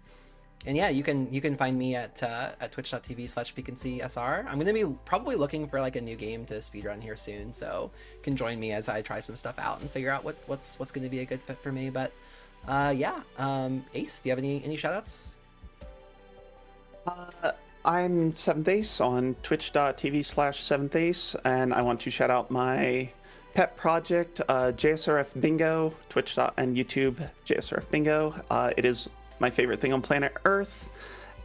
yeah, you can find me at twitch.tv/piquancy_SR. I'm gonna be probably looking for like a new game to speedrun here soon, so you can join me as I try some stuff out and figure out what's gonna be a good fit for me. But Ace, do you have any shoutouts? I'm 7th Ace on twitch.tv/7th Ace, and I want to shout out my pet project, JSRF Bingo, Twitch and YouTube, JSRF Bingo. It is my favorite thing on planet Earth,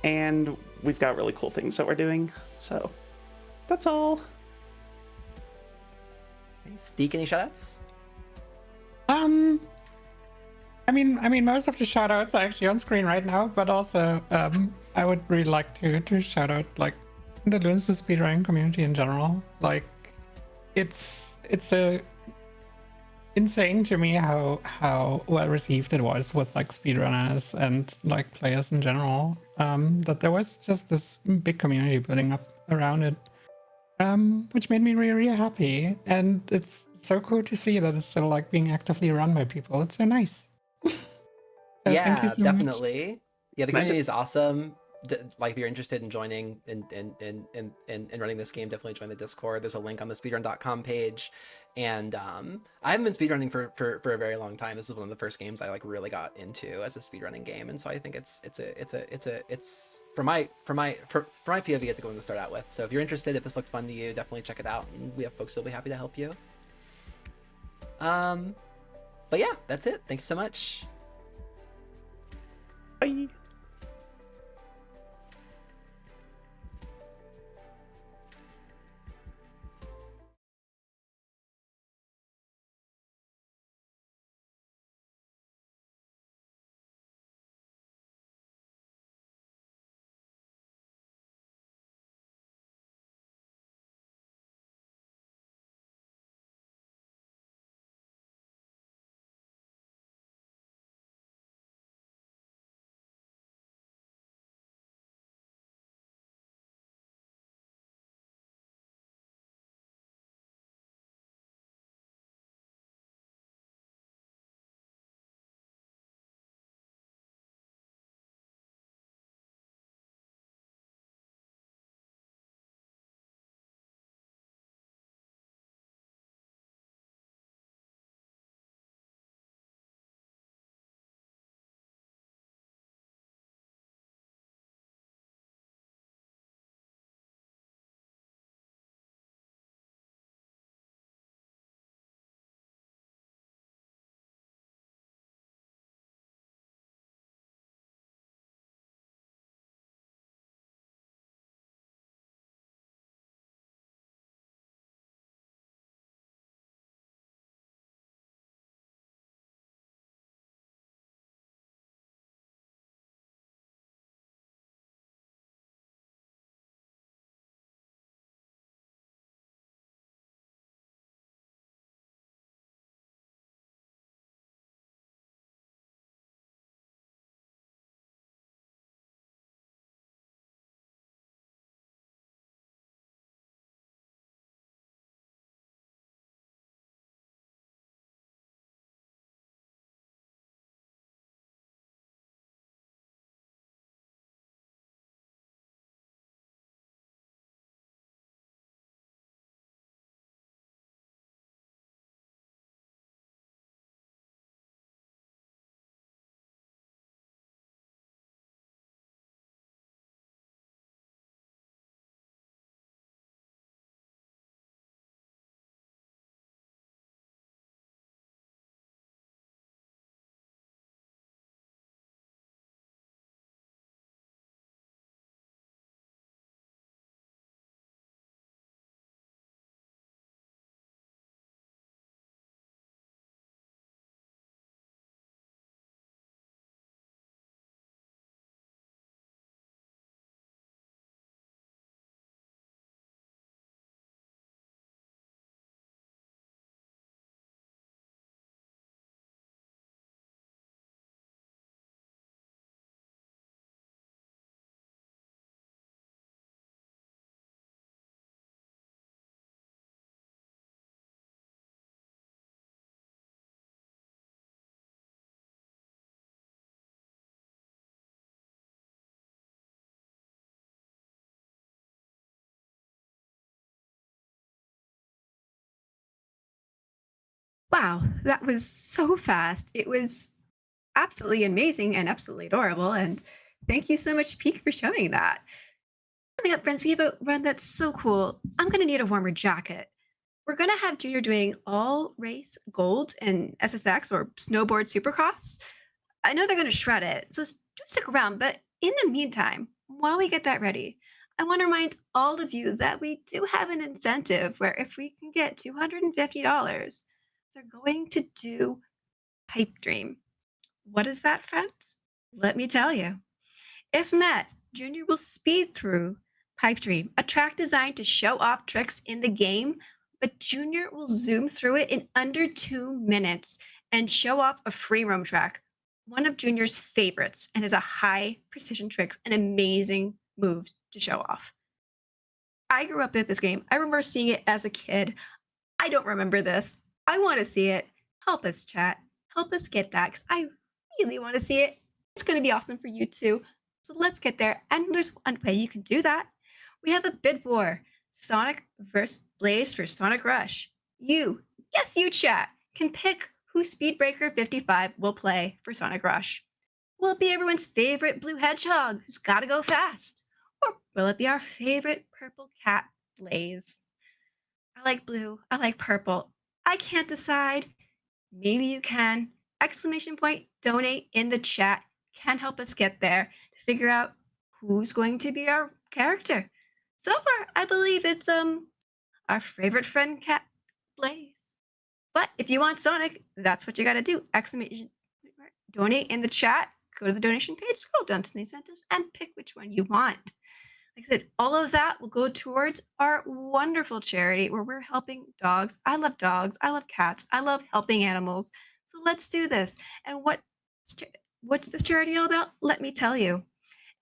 and we've got really cool things that we're doing. So that's all. Steve, any shoutouts? I mean, most of the shoutouts are actually on screen right now, but also, I would really like to shout out like the Lunistice speedrunning community in general. Like, it's a insane to me how well received it was with like speedrunners and like players in general. That there was just this big community building up around it. Which made me really, really happy. And it's so cool to see that it's still like being actively run by people. It's so nice. So thank you Yeah, so much. definitely. Yeah, the Can I community just- is awesome. Like, if you're interested in joining and running this game, definitely join the Discord. There's a link on the speedrun.com page. And I haven't been speedrunning for a very long time. This is one of the first games I like really got into as a speedrunning game, and so I think it's for my POV, it's a good one to start out with. So if you're interested, if this looked fun to you, definitely check it out, and we have folks who'll be happy to help you. But yeah, that's it. Thanks so much. Bye. Wow, that was so fast. It was absolutely amazing and absolutely adorable. And thank you so much, Peak, for showing that. Coming up, friends, we have a run that's so cool. I'm going to need a warmer jacket. We're going to have Junior doing all race gold and SSX or snowboard supercross. I know they're going to shred it, so do stick around. But in the meantime, while we get that ready, I want to remind all of you that we do have an incentive where if we can get $250, they're going to do Pipe Dream. What is that, friends? Let me tell you. If met, Junior will speed through Pipe Dream, a track designed to show off tricks in the game, but Junior will zoom through it in under 2 minutes and show off a free roam track, one of Junior's favorites, and is a high precision tricks and amazing move to show off. I grew up with this game. I remember seeing it as a kid. I don't remember this. I want to see it. Help us, chat. Help us get that because I really want to see it. It's going to be awesome for you too. So let's get there. And there's one way you can do that. We have a bid war Sonic vs. Blaze for Sonic Rush. You, yes, you, chat, can pick who Speedbreaker 55 will play for Sonic Rush. Will it be everyone's favorite blue hedgehog who's got to go fast? Or will it be our favorite purple cat, Blaze? I like blue. I like purple. I can't decide. Maybe you can. Exclamation point donate in the chat can help us get there to figure out who's going to be our character. So far, I believe it's our favorite friend cat Blaze. But if you want Sonic, that's what you got to do. Exclamation donate in the chat. Go to the donation page, scroll down to the incentives, and pick which one you want. Like I said, all of that will go towards our wonderful charity where we're helping dogs. I love dogs. I love cats. I love helping animals. So let's do this. And what's this charity all about? Let me tell you.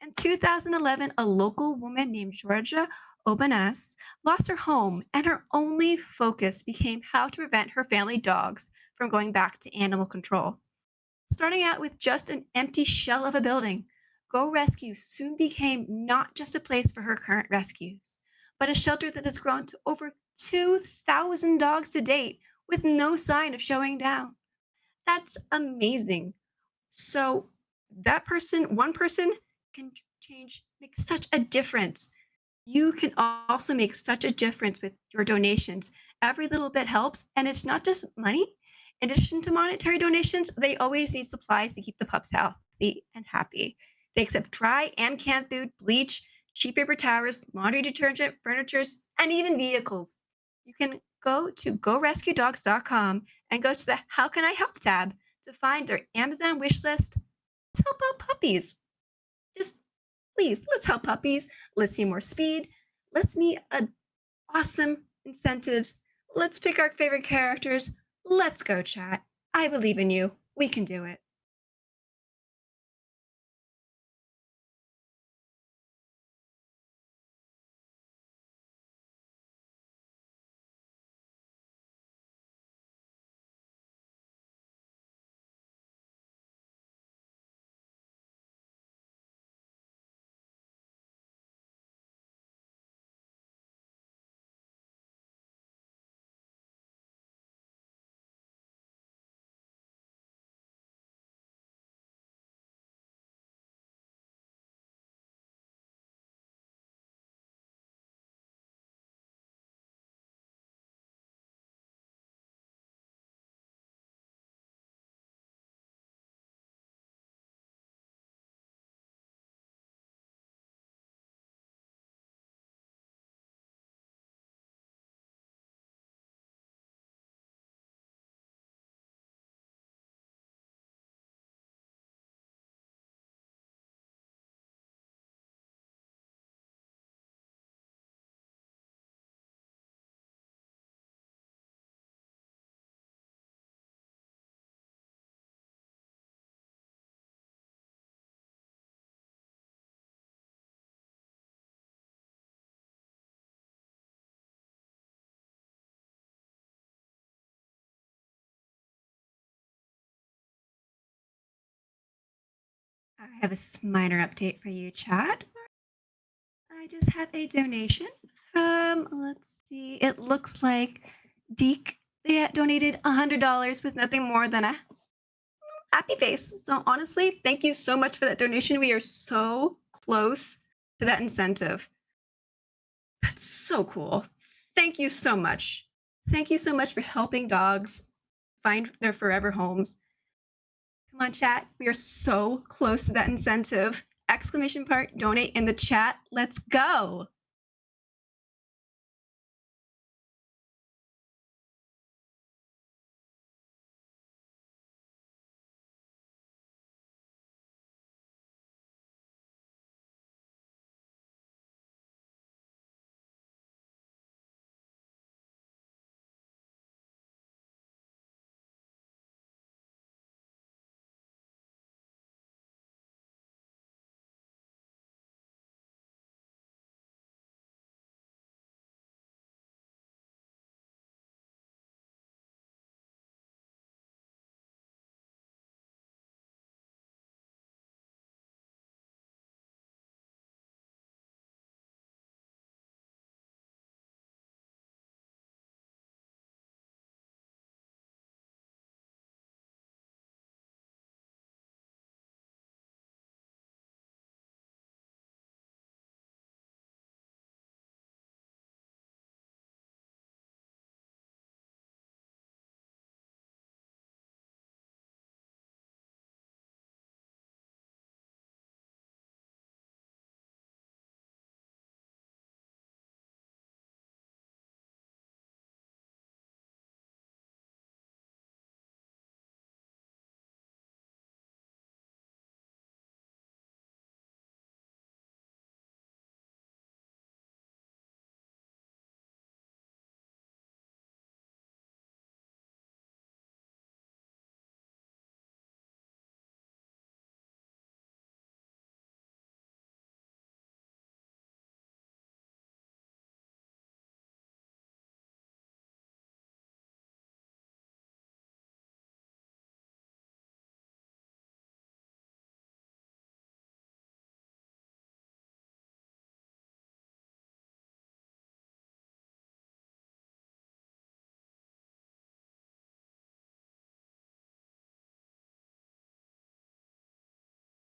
In 2011, a local woman named Georgia Obanas lost her home, and her only focus became how to prevent her family dogs from going back to animal control. Starting out with just an empty shell of a building, Go Rescue soon became not just a place for her current rescues, but a shelter that has grown to over 2,000 dogs to date with no sign of showing down. That's amazing. So, one person can make such a difference. You can also make such a difference with your donations. Every little bit helps, and it's not just money. In addition to monetary donations, they always need supplies to keep the pups healthy and happy. They accept dry and canned food, bleach, cheap paper towels, laundry detergent, furnitures, and even vehicles. You can go to gorescuedogs.com and go to the How Can I Help tab to find their Amazon wish list. Let's help out puppies. Just please, let's help puppies. Let's see more speed. Let's meet awesome incentives. Let's pick our favorite characters. Let's go, chat. I believe in you. We can do it. I have a minor update for you, chat. I just have a donation from, let's see, it looks like Deek They donated $100 with nothing more than a happy face. So honestly, thank you so much for that donation. We are so close to that incentive. That's so cool. Thank you so much. Thank you so much for helping dogs find their forever homes. Come on, chat. We are so close to that incentive. Exclamation part, donate in the chat. Let's go.